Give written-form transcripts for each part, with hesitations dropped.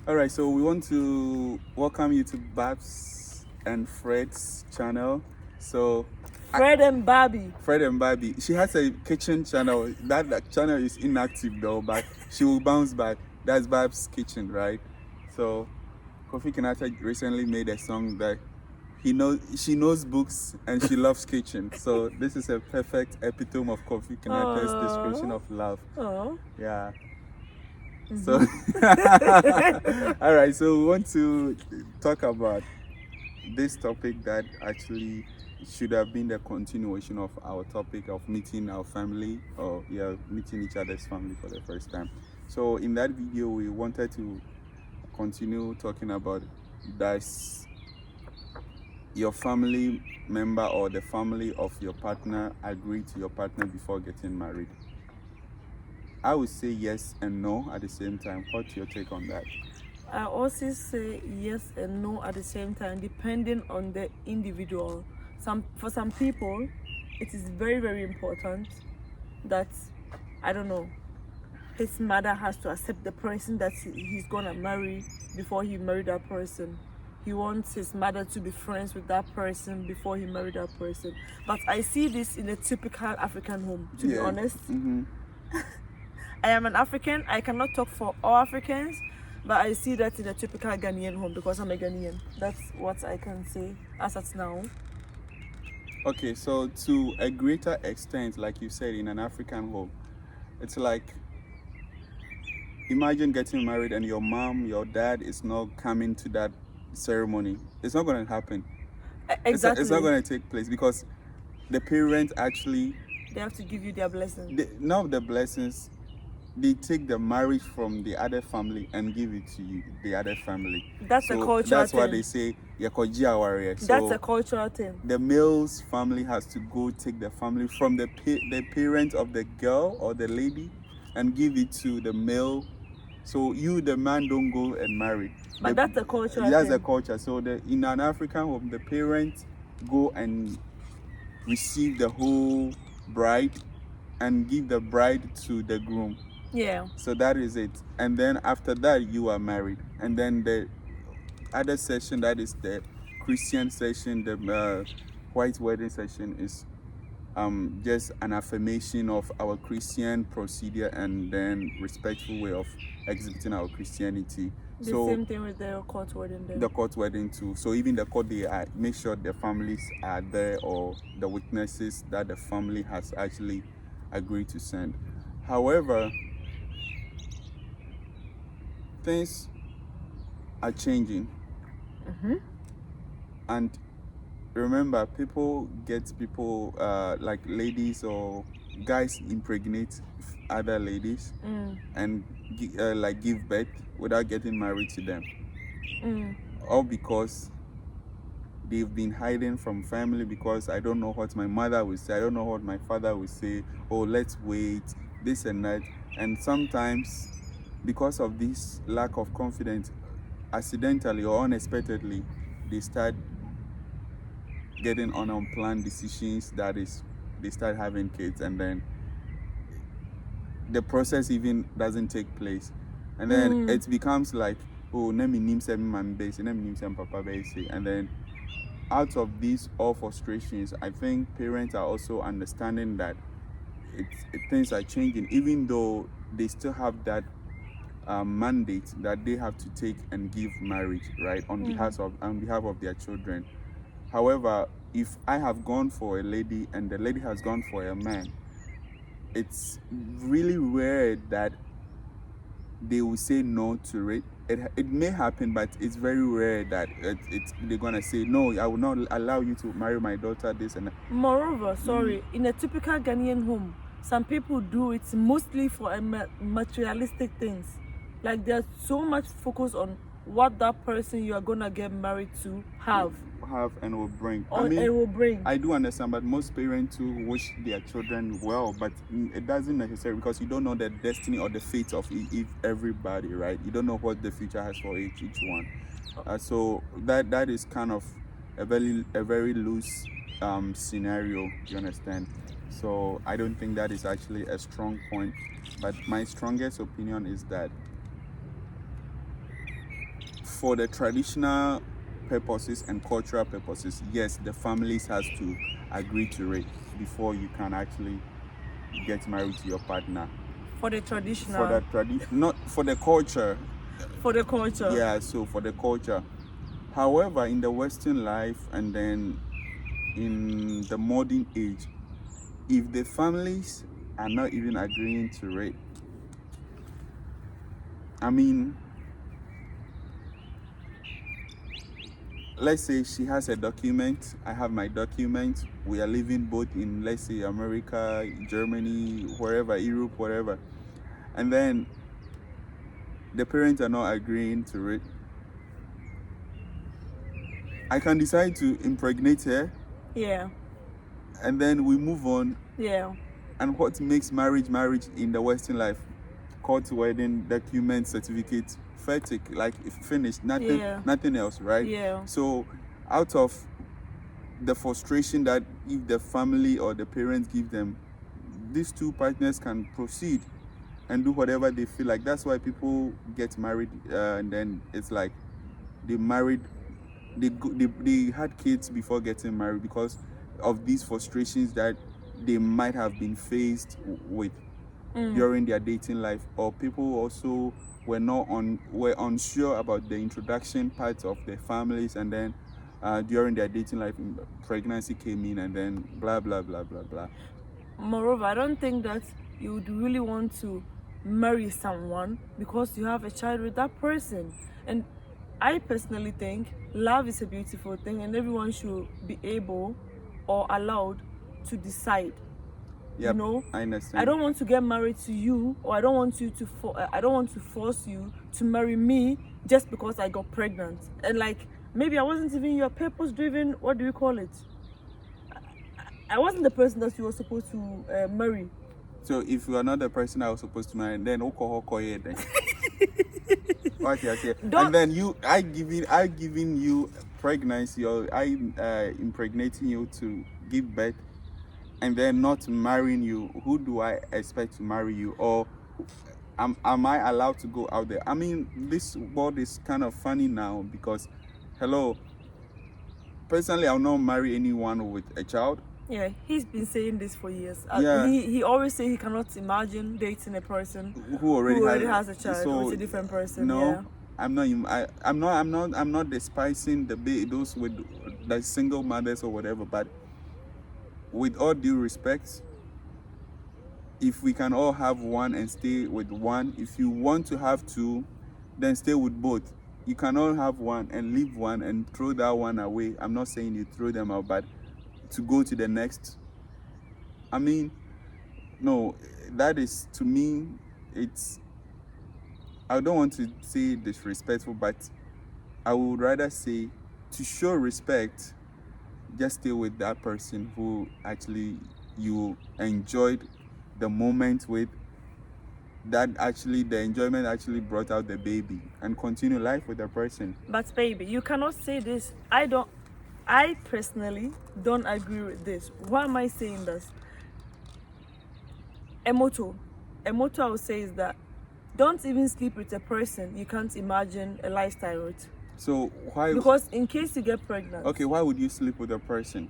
All right, so we want to welcome you to Babs and Fred's channel. So Fred and Barbie. Fred and Barbie, she has a kitchen channel. That channel is inactive though, but she will bounce back. That's Babs Kitchen, right? So Kofi Kinata recently made a song that she knows books and she loves kitchen. So this is a perfect epitome of Kofi Kinata's description of love. Oh. Yeah. So all right, so we want to talk about this topic that actually should have been the continuation of our topic of meeting our family, or meeting each other's family for the first time. So in that video we wanted to continue talking about, does your family member or the family of your partner agree to your partner before getting married? I would say yes and no at the same time. What's your take on that? I also say yes and no at the same time, depending on the individual. For some people, it is very, very important that, I don't know, his mother has to accept the person that he's gonna marry before he married that person. He wants his mother to be friends with that person before he married that person. But I see this in a typical African home, to be honest. I am an African. I cannot talk for all Africans, but I see that in a typical Ghanaian home because I'm a Ghanaian. That's what I can say as at now. Okay, so to a greater extent, like you said, in an African home, it's like, imagine getting married and your mom, your dad is not coming to that ceremony. It's not going to happen. Exactly. It's not going to take place because the parents actually, they have to give you their blessing. Not the blessings. They take the marriage from the other family and give it to you, the other family. That's a cultural thing. That's why they say 𝐸𝐸𝐲𝐻𝐻. So that's a cultural thing. The male's family has to go take the family from the parent of the girl or the lady and give it to the male. So you, the man, don't go and marry. But that's a cultural thing. That's a culture. So in an African home, the parents go and receive the whole bride and give the bride to the groom. Yeah. So that is it. And then after that, you are married. And then the other session, that is the Christian session, the white wedding session, is just an affirmation of our Christian procedure and then respectful way of exhibiting our Christianity. The same thing with the court wedding then. The court wedding too. So even the court, they make sure the families are there, or the witnesses that the family has actually agreed to send. However, things are changing. And remember, people like ladies or guys impregnate other ladies and like give birth without getting married to them. All because they've been hiding from family, because I don't know what my mother will say, I don't know what my father will say, oh, let's wait, this and that. And sometimes because of this lack of confidence, accidentally or unexpectedly, they start getting on unplanned decisions. That is, they start having kids, and then the process even doesn't take place. And then it becomes like, oh, let me name some man base, let me name some papa base. And then out of these all frustrations, I think parents are also understanding that things are changing, even though they still have that mandate that they have to take and give marriage, right, on behalf of their children. However, if I have gone for a lady and the lady has gone for a man, it's really rare that they will say no to it. It may happen, but it's very rare that they're gonna say no, I will not allow you to marry my daughter, this and that. Moreover, in a typical Ghanaian home, some people do it mostly for materialistic things. Like there's so much focus on what that person you are gonna get married to have and will bring. I do understand, but most parents too wish their children well, but it doesn't necessarily, because you don't know the destiny or the fate of everybody, right? You don't know what the future has for each one. So that is kind of a very loose scenario. You understand? So I don't think that is actually a strong point. But my strongest opinion is that for the traditional purposes and cultural purposes, yes, the families has to agree to it before you can actually get married to your partner. For the traditional. For the not for the culture. For the culture. Yeah, so for the culture. However, in the Western life and then in the modern age, if the families are not even agreeing to it, I mean, let's say she has a document, I have my document, we are living both in, let's say, America, Germany, wherever, Europe, whatever, and then the parents are not agreeing to it, I can decide to impregnate her. Yeah. And then we move on. Yeah. And what makes marriage in the Western life? Court, wedding, document, certificate, fatic, like finished, nothing else, right? Yeah. So out of the frustration that if the family or the parents give them, these two partners can proceed and do whatever they feel like. That's why people get married, and then it's like they married, they had kids before getting married because of these frustrations that they might have been faced with during their dating life, or people also were unsure about the introduction part of their families, and then during their dating life, pregnancy came in, and then blah blah blah blah blah. Moreover, I don't think that you would really want to marry someone because you have a child with that person. And I personally think love is a beautiful thing, and everyone should be able or allowed to decide. Yep, you know, I understand. I don't want to get married to you, or I don't want you to I don't want to force you to marry me just because I got pregnant. And like, maybe I wasn't even your purpose driven, what do you call it? I wasn't the person that you were supposed to marry. So if you are not the person I was supposed to marry, then 𝐸𝐸𝐸𝐸 then. And then I giving you pregnancy, or I impregnating you to give birth, and then not marrying you. Who do I expect to marry you? Or am I allowed to go out there? I mean, this world is kind of funny now because, hello, personally, I'll not marry anyone with a child. Yeah, he's been saying this for years. Yeah. He always say he cannot imagine dating a person who already has a child, so, with a different person. No, yeah. I'm not despising those with the single mothers or whatever, but with all due respect, if we can all have one and stay with one, if you want to have two, then stay with both. You can all have one and leave one and throw that one away. I'm not saying you throw them out, but to go to the next, I mean, no, that is, to me, it's, I don't want to say disrespectful, but I would rather say, to show respect, just stay with that person who actually you enjoyed the moment with, that actually the enjoyment actually brought out the baby, and continue life with the person. But baby, you cannot say this. I personally don't agree with this. Why am I saying this? A motto I would say is that don't even sleep with a person you can't imagine a lifestyle with. So why? Because in case you get pregnant. Okay, why would you sleep with a person?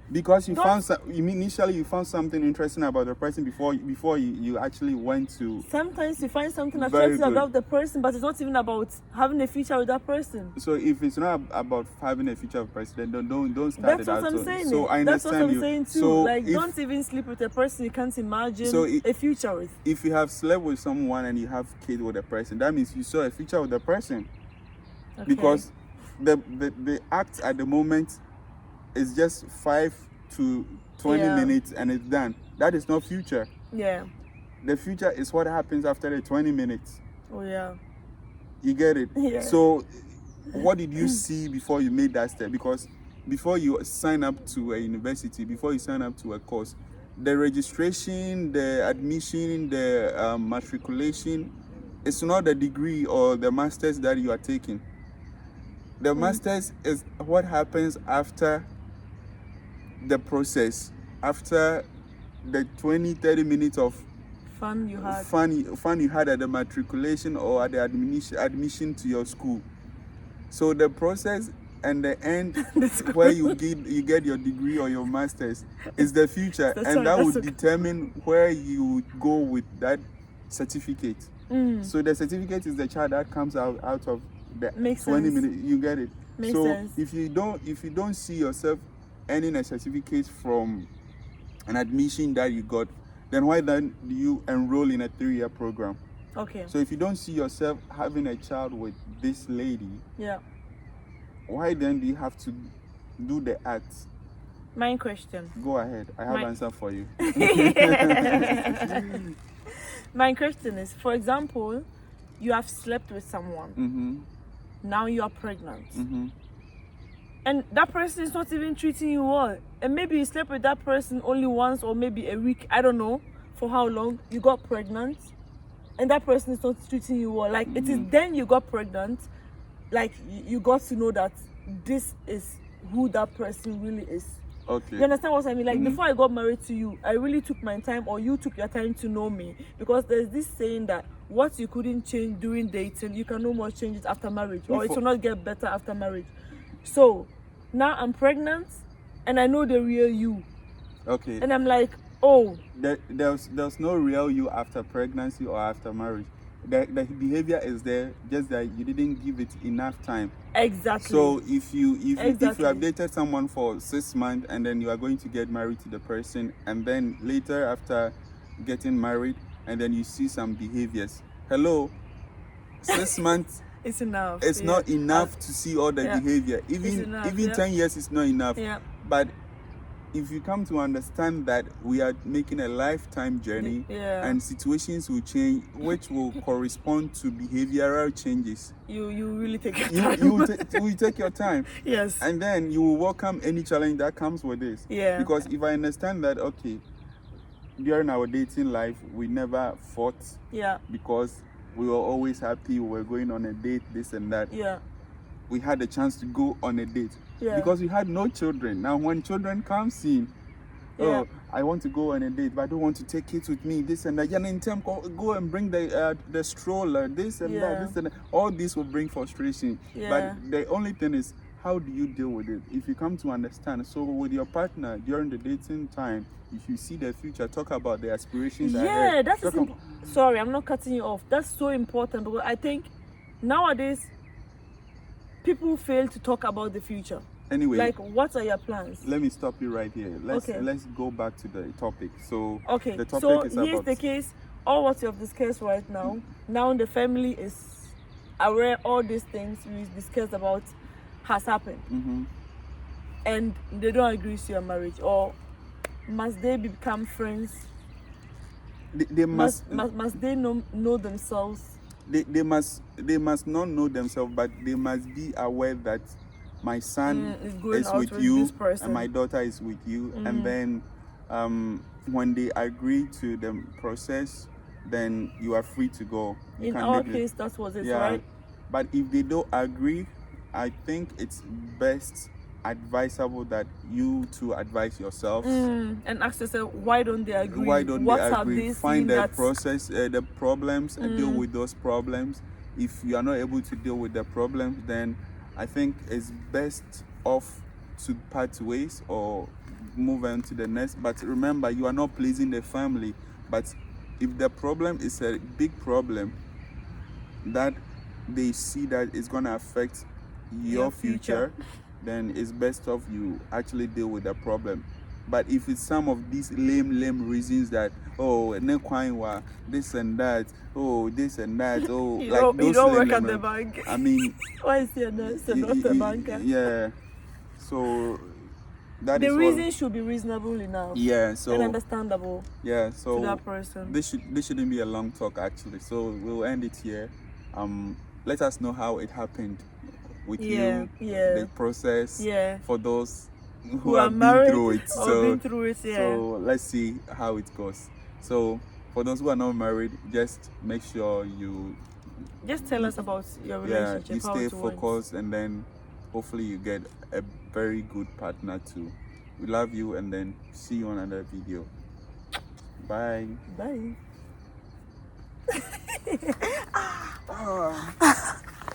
Because initially you found something interesting about the person before you actually went to. Sometimes you find something attractive about the person, but it's not even about having a future with that person. So if it's not about having a future with a person, then don't start. That's what I'm saying. So I understand. That's what I'm saying too. So like, don't even sleep with a person you can't imagine a future with. If you have slept with someone and you have kids with a person, that means you saw a future with the person. Okay. Because the act at the moment is just 5 to 20 minutes and it's done. That is not future. Yeah. The future is what happens after the 20 minutes. Oh yeah. You get it? Yeah. So what did you see before you made that step? Because before you sign up to a university, before you sign up to a course, the registration, the admission, the matriculation, it's not the degree or the master's that you are taking. The master's is what happens after the process, after the 20-30 minutes of fun you had at the matriculation or at the admission to your school. So the process and the end where you get your degree or your master's is the future, and that would determine where you go with that certificate. So the certificate is the child that comes out of the 20 minutes. You get it? Makes sense. If you don't see yourself earning a certificate from an admission that you got, then why then do you enroll in a 3-year program? Okay. So if you don't see yourself having a child with this lady, yeah, why then do you have to do the act? My question. Go ahead. I have an answer for you. My question is, for example, you have slept with someone. Now you are pregnant. And that person is not even treating you well. And maybe you slept with that person only once or maybe a week. I don't know for how long. You got pregnant. And that person is not treating you well. Like, it is then you got pregnant. Like, you got to know that this is who that person really is. Okay. You understand what I mean? Like, before I got married to you, I really took my time, or you took your time to know me. Because there's this saying that what you couldn't change during dating, you can no more change it after marriage. Or it will not get better after marriage. So, now I'm pregnant, and I know the real you. Okay. And I'm like, oh. There's no real you after pregnancy or after marriage. The behavior is there, just that you didn't give it enough time. Exactly. So if you have dated someone for 6 months and then you are going to get married to the person, and then later after getting married and then you see some behaviors, 6 months it's enough. It's not enough to see all the behavior. Even 10 years is not enough. But if you come to understand that we are making a lifetime journey, and situations will change, which will correspond to behavioral changes, you really take your time. You will take your time. Yes. And then you will welcome any challenge that comes with this. Yeah. Because if I understand that, okay, during our dating life, we never fought. Yeah. Because we were always happy, we were going on a date, this and that. Yeah. We had the chance to go on a date. Yeah. Because we had no children. Now when children comes in, I want to go on a date, but I don't want to take it with me, this and that. Yeah, in time, go and bring the stroller, this and that, this and that. All this will bring frustration. Yeah. But the only thing is, how do you deal with it? If you come to understand, so with your partner during the dating time, if you see the future, talk about the aspirations ahead. That's sorry, I'm not cutting you off. That's so important, because I think nowadays people fail to talk about the future. Anyway, like, what are your plans? Let me stop you right here. Let's go back to the topic. So the topic is about, here's the case. All what you have discussed right now. Now the family is aware all these things we discussed about has happened, and they don't agree to your marriage, or must they become friends? They must they know themselves? They must not know themselves, but they must be aware that my son is with you and my daughter is with you, and then when they agree to the process, then you are free to go. In our case, that was it, right? But if they don't agree, I think it's best advisable that you two advise yourselves and ask yourself, why don't they agree? Why don't they agree? Find the process, the problems, and deal with those problems. If you are not able to deal with the problems, then I think it's best off to part ways or move on to the next. But remember, you are not pleasing the family. But if the problem is a big problem that they see that it's going to affect your future, then it's best off you actually deal with the problem. But if it's some of these lame reasons that, this and that, this and that, you don't work at the bank. I mean, why is he a nurse and not a banker? Yeah. So that the reason should be reasonable enough. Yeah. So and understandable. Yeah. So to that person. This shouldn't be a long talk actually. So we'll end it here. Let us know how it happened with you. The process. For those who have married, been through it. So let's see how it goes. So for those who are not married, just make sure you tell us about your relationship. You stay focused, and then hopefully you get a very good partner too. We love you, and then see you on another video. Bye. Bye.